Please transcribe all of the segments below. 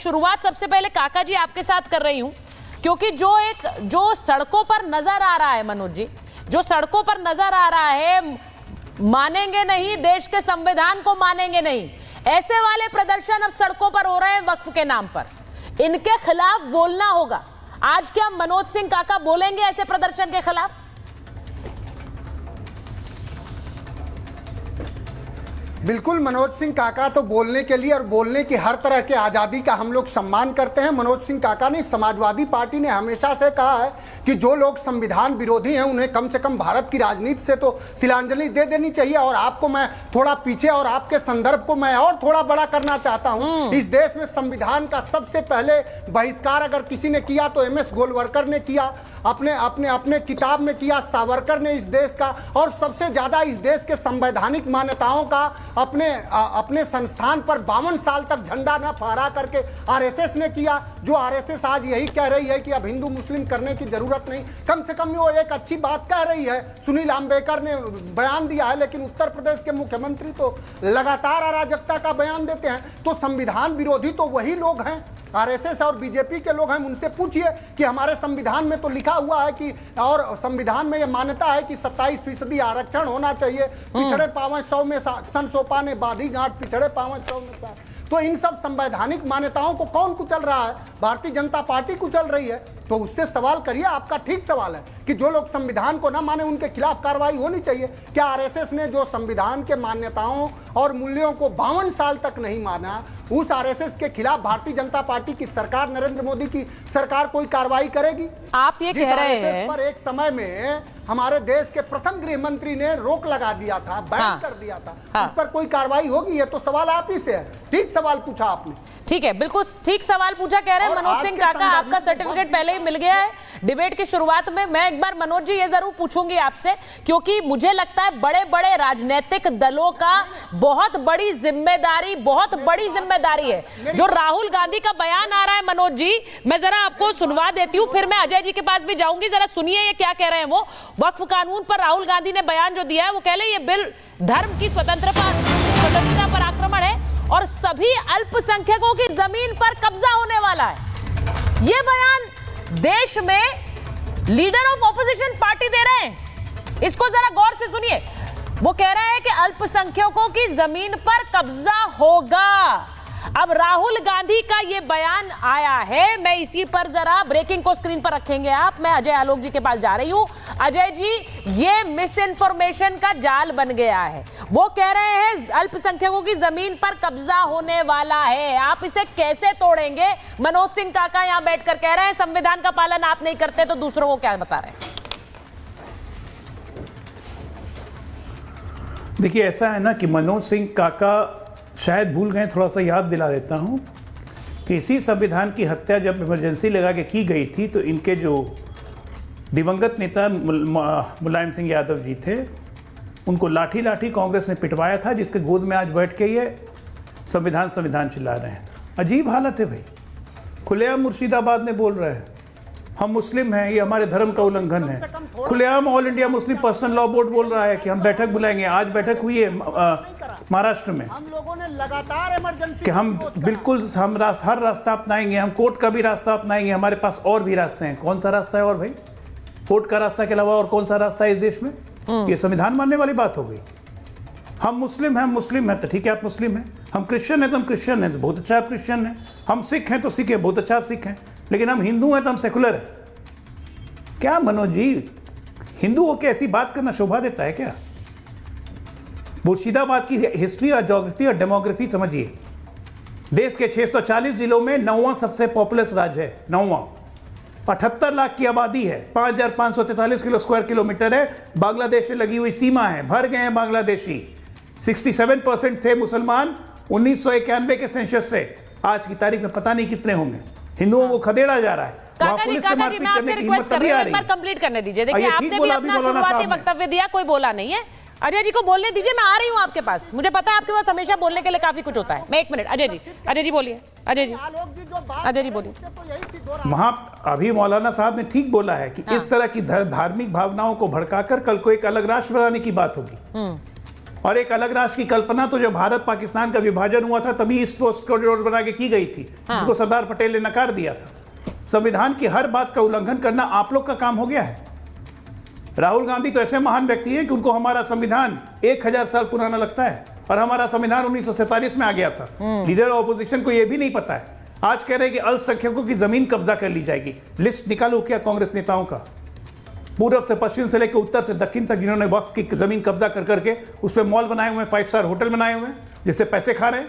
शुरुआत सबसे पहले काका जी आपके साथ कर रही हूं, क्योंकि जो सड़कों पर नजर आ रहा है मनोज जी, जो सड़कों पर नजर आ रहा है, मानेंगे नहीं, देश के संविधान को मानेंगे नहीं, ऐसे वाले प्रदर्शन अब सड़कों पर हो रहे हैं वक्फ के नाम पर। इनके खिलाफ बोलना होगा। आज क्या मनोज सिंह काका बोलेंगे ऐसे प्रदर्शन के खिलाफ? बिल्कुल, मनोज सिंह काका तो बोलने के लिए और बोलने की हर तरह के आज़ादी का हम लोग सम्मान करते हैं। मनोज सिंह काका ने, समाजवादी पार्टी ने हमेशा से कहा है कि जो लोग संविधान विरोधी हैं उन्हें कम से कम भारत की राजनीति से तो तिलांजलि दे देनी चाहिए। और आपको मैं थोड़ा पीछे और आपके संदर्भ को मैं और थोड़ा बड़ा करना चाहता हूं। इस देश में संविधान का सबसे पहले बहिष्कार अगर किसी ने किया तो MS गोलवलकर ने किया, अपने किताब में किया, सावरकर ने इस देश का। और सबसे ज्यादा इस देश के संवैधानिक मान्यताओं का अपने संस्थान पर 52 साल तक झंडा न फहरा करके RSS ने किया। जो RSS आज यही कह रही है कि अब हिंदू मुस्लिम करने की जरूरत नहीं, कम से कम वो एक अच्छी बात कह रही है। सुनील अंबेडकर ने बयान दिया है, लेकिन उत्तर प्रदेश के मुख्यमंत्री तो लगातार अराजकता का बयान देते हैं। तो संविधान विरोधी तो वही लोग हैं, RSS और BJP के लोग हैं। उनसे पूछिए कि हमारे संविधान में तो लिखा हुआ है कि, और संविधान में यह मान्यता है कि 27% आरक्षण होना चाहिए, पिछड़े पावन 100 में सन सोपा ने बाधी गांठ, पिछड़े पावन 100 में सा। तो इन सब संवैधानिक मान्यताओं को कौन कुचल रहा है? भारतीय जनता पार्टी कुचल रही है। तो उससे सवाल करिए। आपका ठीक सवाल है कि जो लोग संविधान को ना माने उनके खिलाफ कार्रवाई होनी चाहिए। क्या RSS ने जो संविधान के मान्यताओं और मूल्यों को 52 साल तक नहीं माना, उस RSS के खिलाफ भारतीय जनता पार्टी की सरकार, नरेंद्र मोदी की सरकार कोई कार्रवाई करेगी? आप ये कह रहे हैं पर एक समय में हमारे देश के प्रथम गृह मंत्री ने रोक लगा दिया था, बैन कर दिया था, उस पर कोई कार्रवाई होगी? ये तो सवाल आप ही से है। ठीक सवाल पूछा आपने। ठीक है, बिल्कुल ठीक सवाल पूछा। कह रहे हैं मनोज सिंह काका आपका सर्टिफिकेट पहले ही मिल गया है। डिबेट की शुरुआत में मैं एक बार मनोज जी ये जरूर पूछूंगी आपसे, क्योंकि मुझे लगता है बड़े बड़े राजनीतिक दलों का बहुत बड़ी जिम्मेदारी है। जो राहुल गांधी का बयान आ रहा है मनोज जी, मैं जरा आपको सुनवा देती हूँ, फिर मैं अजय जी के पास भी जाऊंगी। जरा सुनिए ये क्या कह रहे हैं वो। वक्फ कानून पर राहुल गांधी ने बयान जो दिया है, वो कह रहे हैं ये बिल धर्म की स्वतंत्रता पर आक्रमण है और सभी अल्पसंख्यकों की जमीन पर कब्जा होने वाला है। यह बयान देश में लीडर ऑफ ऑपोजिशन पार्टी दे रहे हैं। इसको जरा गौर से सुनिए। वो कह रहे हैं कि अल्पसंख्यकों की जमीन पर कब्जा होगा। अब राहुल गांधी का ये बयान आया है, मैं इसी पर जरा ब्रेकिंग को स्क्रीन पर रखेंगे आप। मैं अजय आलोक जी के पास जा रही हूं। अजय जी, ये मिस इन्फॉर्मेशन का जाल बन गया है। वो कह रहे हैं अल्पसंख्यकों की जमीन पर कब्जा होने वाला है। आप इसे कैसे तोड़ेंगे? मनोज सिंह काका यहां बैठकर कह रहे हैं संविधान का पालन आप नहीं करते, तो दूसरों को क्या बता रहे हैं? देखिए, ऐसा है ना कि मनोज सिंह काका शायद भूल गए, थोड़ा सा याद दिला देता हूं कि इसी संविधान की हत्या जब इमरजेंसी लगा के की गई थी, तो इनके जो दिवंगत नेता मुलायम सिंह यादव जी थे, उनको लाठी लाठी कांग्रेस ने पिटवाया था, जिसके गोद में आज बैठ के ये संविधान चिल्ला रहे हैं। अजीब हालत है भाई। खुलेआम मुर्शिदाबाद में बोल रहे हैं हम मुस्लिम हैं, ये हमारे धर्म का उल्लंघन है। खुलेआम all India Muslim personal law board बोल रहा है कि हम बैठक बुलाएंगे। आज बैठक हुई है महाराष्ट्र में, हम लोगों ने लगातार इमरजेंसी कि हम बिल्कुल हर रास्ता अपनाएंगे, हम कोर्ट का भी रास्ता अपनाएंगे, हमारे पास और भी रास्ते हैं। कौन सा रास्ता है और भाई? कोर्ट का रास्ता के अलावा और कौन सा रास्ता है इस देश में? ये संविधान मानने वाली बात हो गई। हम मुस्लिम हैं तो ठीक है, आप मुस्लिम हैं। हम क्रिश्चियन हैं तो हम क्रिश्चियन हैं, तो बहुत अच्छा आप क्रिश्चियन हैं। हम सिख हैं तो सिख हैं, बहुत अच्छा आप सिख हैं। लेकिन हम हिंदू हैं तो हम सेकुलर हैं। क्या मनोज जी, हिंदुओं की ऐसी बात करना शोभा देता है क्या? मुर्शिदाबाद की हिस्ट्री और ज्योग्राफी और डेमोग्राफी समझिए। देश के 640 जिलों में 9वां सबसे पॉपुलस राज्य है, 9वां। 78 लाख की आबादी है, 5543 स्क्वायर किलोमीटर है। बांग्लादेश से लगी हुई सीमा है, भर गए हैं बांग्लादेशी। 67% थे मुसलमान 1991 के सेंसस से। आज की तारीख में पता नहीं कितने होंगे। हिंदुओं को खदेड़ा जा रहा है। काका जी, मैं आपसे रिक्वेस्ट कर रही हूं, एक बार कंप्लीट करने दीजिए। देखिए, आपने भी अपना शुरुआती वक्तव्य दिया, कोई बोला नहीं है। अजय जी को बोलने दीजिए, मैं आ रही हूं आपके पास। मुझे पता है आपके पास हमेशा बोलने के लिए काफी कुछ होता है। मैं 1 मिनट, अजय जी बोलिए। अजय जी बोलिए। वहां अभी मौलाना साहब ने ठीक बोला है कि इस तरह की धार्मिक भावनाओं को भड़काकर कल को एक अलग राष्ट्र बनाने की बात होगी। और एक अलग राष्ट्र की कल्पना तो जब भारत पाकिस्तान का विभाजन हुआ था तभी ईस्ट वेस्ट कॉरिडोर बना के की गई थी, जिसको सरदार पटेल ने नकार दिया था। संविधान की हर बात का उल्लंघन करना आप लोग का काम हो गया है। राहुल गांधी तो ऐसे महान व्यक्ति हैं कि उनको हमारा संविधान 1000 साल पुराना लगता है, और हमारा संविधान 1947 में आ गया था। लीडर ऑपोजिशन को यह भी नहीं पता है। आज कह रहे हैं कि अल्पसंख्यकों की जमीन कब्जा कर ली जाएगी। लिस्ट निकालो क्या कांग्रेस नेताओं का, पूर्व से पश्चिम से लेकर उत्तर से दक्षिण तक, जिन्होंने वक्त की जमीन कब्जा कर करके उस पर मॉल बनाए हुए हैं, 5 स्टार होटल बनाए हुए हैं, जिससे पैसे खा रहे हैं।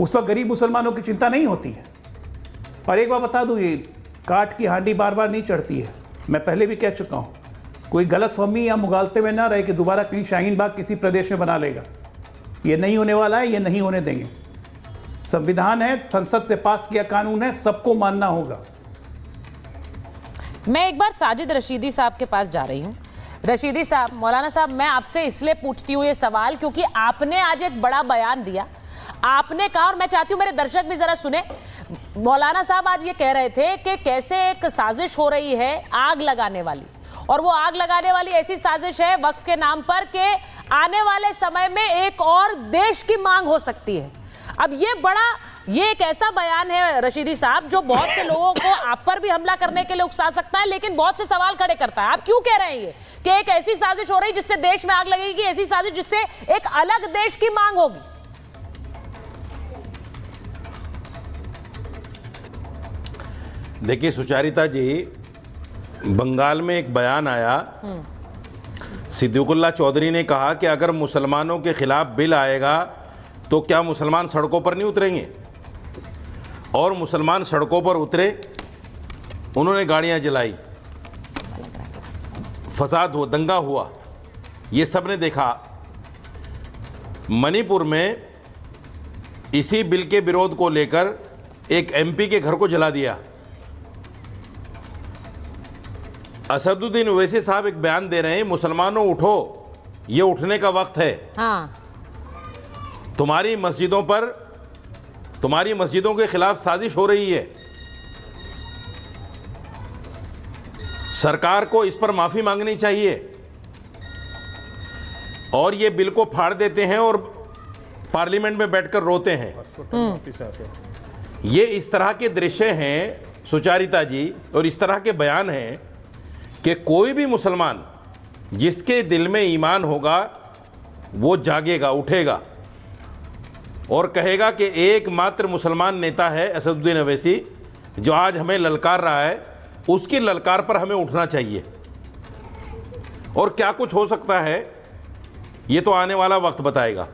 उस वक्त गरीब मुसलमानों की चिंता नहीं होती है। और एक बात बता दूं, ये काट की हांडी बार बार नहीं चढ़ती है। मैं पहले भी कह चुका हूं, कोई गलतफहमी या मुगालते में ना रहे कि दोबारा कहीं शाहीन बाग किसी प्रदेश में बना लेगा। ये नहीं होने वाला है, ये नहीं होने देंगे। संविधान है, संसद से पास किया कानून है, सबको मानना होगा। मैं एक बार साजिद रशीदी साहब के पास जा रही हूँ। रशीदी साहब, मौलाना साहब, मैं आपसे इसलिए पूछती हूँ ये सवाल क्योंकि आपने आज एक बड़ा बयान दिया। आपने कहा, और मैं चाहती हूँ मेरे दर्शक भी जरा सुने, मौलाना साहब आज ये कह रहे थे कि कैसे एक साजिश हो रही है आग लगाने वाली, और वो आग लगाने वाली ऐसी साजिश है वक्फ के नाम पर कि आने वाले समय में एक और देश की मांग हो सकती है। अब ये एक ऐसा बयान है रशीदी साहब जो बहुत से लोगों को आप पर भी हमला करने के लिए उकसा सकता है, लेकिन बहुत से सवाल खड़े करता है। आप क्यों कह रहे हैं ये कि एक ऐसी साजिश हो रही जिससे देश में आग लगेगी, ऐसी साजिश जिससे एक अलग देश की मांग होगी? देखिए सुचारिता जी, बंगाल में एक बयान आया, सिद्दीकुल्लाह चौधरी ने कहा कि अगर मुसलमानों के खिलाफ बिल आएगा तो क्या मुसलमान सड़कों पर नहीं उतरेंगे? और मुसलमान सड़कों पर उतरे, उन्होंने गाड़ियां जलाई, फसाद हुआ, दंगा हुआ, ये सब ने देखा। मणिपुर में इसी बिल के विरोध को लेकर एक एमपी के घर को जला दिया। असदुद्दीन ओवैसी साहब एक बयान दे रहे हैं, मुसलमानों उठो, ये उठने का वक्त है। हाँ। तुम्हारी मस्जिदों के खिलाफ साजिश हो रही है। सरकार को इस पर माफी मांगनी चाहिए। और ये बिल को फाड़ देते हैं और पार्लियामेंट में बैठकर रोते हैं। ये इस तरह के दृश्य हैं सुचारिता जी, और इस तरह के बयान हैं कि कोई भी मुसलमान जिसके दिल में ईमान होगा वो जागेगा, उठेगा और कहेगा कि एकमात्र मुसलमान नेता है असदुद्दीन ओवैसी जो आज हमें ललकार रहा है, उसकी ललकार पर हमें उठना चाहिए। और क्या कुछ हो सकता है ये तो आने वाला वक्त बताएगा।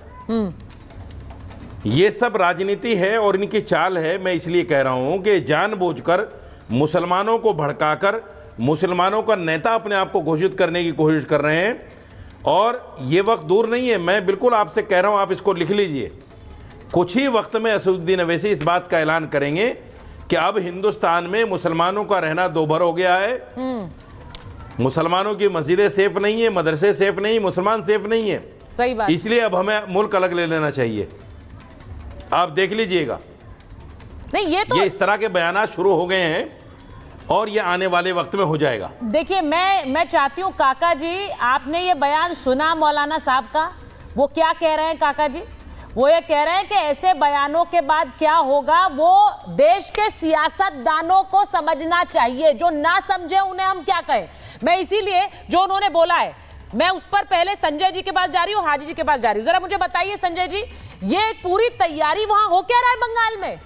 ये सब राजनीति है और इनकी चाल है। मैं इसलिए कह रहा हूं कि जानबूझकर मुसलमानों को भड़काकर मुसलमानों का नेता अपने आप को घोषित करने की कोशिश कर रहे हैं। और ये वक्त दूर नहीं है, मैं बिल्कुल आपसे कह रहा हूं, आप इसको लिख लीजिए। कुछ ही वक्त में असदुद्दीन ओवैसी इस बात का ऐलान करेंगे कि अब हिंदुस्तान में मुसलमानों का रहना दोभर हो गया है। मुसलमानों की मस्जिदें सेफ नहीं है, मदरसे सेफ नहीं, मुसलमान सेफ नहीं है। सही बात। इसलिए अब हमें मुल्क अलग ले लेना चाहिए। आप देख लीजिएगा, नहीं ये इस तरह के बयान शुरू हो गए हैं और ये आने वाले वक्त में हो जाएगा। देखिए, मैं चाहती हूं काका जी, आपने ये बयान सुना मौलाना साहब का, वो क्या कह रहे हैं काका जी? वो ये कह रहे हैं कि ऐसे बयानों के बाद क्या होगा वो देश के सियासतदानों को समझना चाहिए। जो ना समझे उन्हें हम क्या कहें। मैं इसीलिए जो उन्होंने बोला है, मैं उस पर पहले संजय जी के पास जा रही हूँ, हाजी जी के पास जा रही हूँ। जरा मुझे बताइए संजय जी, ये पूरी तैयारी वहां हो क्या रहा है? बंगाल में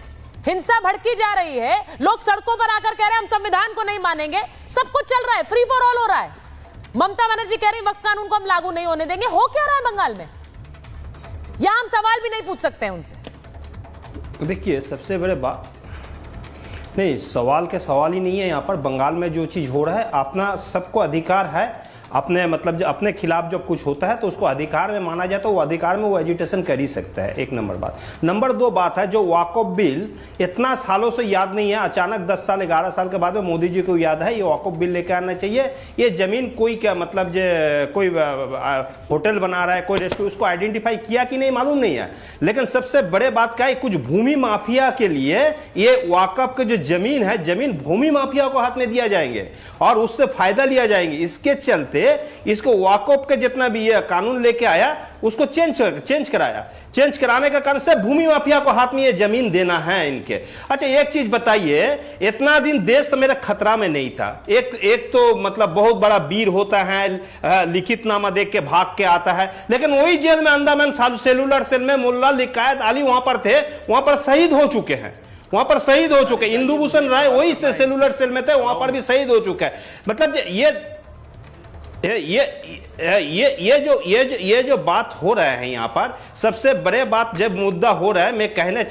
हिंसा भड़की जा रही है, लोग सड़कों पर आकर कह रहे हैं हम संविधान को नहीं मानेंगे, सब कुछ चल रहा है, फ्री फॉर ऑल हो रहा है। ममता बनर्जी कह रही वक्त कानून को हम लागू नहीं होने देंगे। हो क्या रहा है बंगाल में? या हम सवाल भी नहीं पूछ सकते हैं उनसे? देखिए, सबसे बड़े बात नहीं, सवाल के सवाल ही नहीं है। यहाँ पर बंगाल में जो चीज़ हो रहा है, अपना सबको अधिकार है अपने, मतलब जो अपने खिलाफ जब कुछ होता है तो उसको अधिकार में माना जाए तो वो अधिकार में वो एजिटेशन कर ही सकता है। एक नंबर बात। नंबर दो बात है, जो वाकफ बिल इतना सालों से याद नहीं है, अचानक 10 साल 11 साल के बाद में मोदी जी को याद है ये वाकफ बिल लेकर आना चाहिए। ये जमीन कोई क्या मतलब कोई होटल बना रहा है, कोई रेस्टोरेंट, उसको आइडेंटिफाई किया कि नहीं मालूम नहीं है। लेकिन सबसे बड़े बात क्या है, कुछ भूमि माफिया के लिए ये वाकफ की जो जमीन है, जमीन भूमि माफिया को हाथ में दिया जाएंगे और उससे फायदा लिया जाएंगे। इसके चलते थे, इसको वाकफ के जितना भी ये कानून लेके आया उसको चेंज कराने का कारण सिर्फ भूमि माफिया को हाथ में ये जमीन देना है इनके। अच्छा एक चीज बताइए, इतना दिन देश तो मेरा खतरा में नहीं था। एक तो मतलब बहुत बड़ा वीर होता है, लिखित नामा देख के भाग के आता है, लेकिन वही जेल में अंडमान सेलुलर सेल में मुल्ला लिकायत अली वहां पर थे, वहां पर शहीद हो चुके हैं, इंदु भूषण राय वही से सेलुलर सेल में थे, वहां पर भी शहीद हो चुका है। मतलब ये जो बात हो रहा है यहाँ पर, सबसे बड़े बात जब मुद्दा हो रहा है, मैं कहना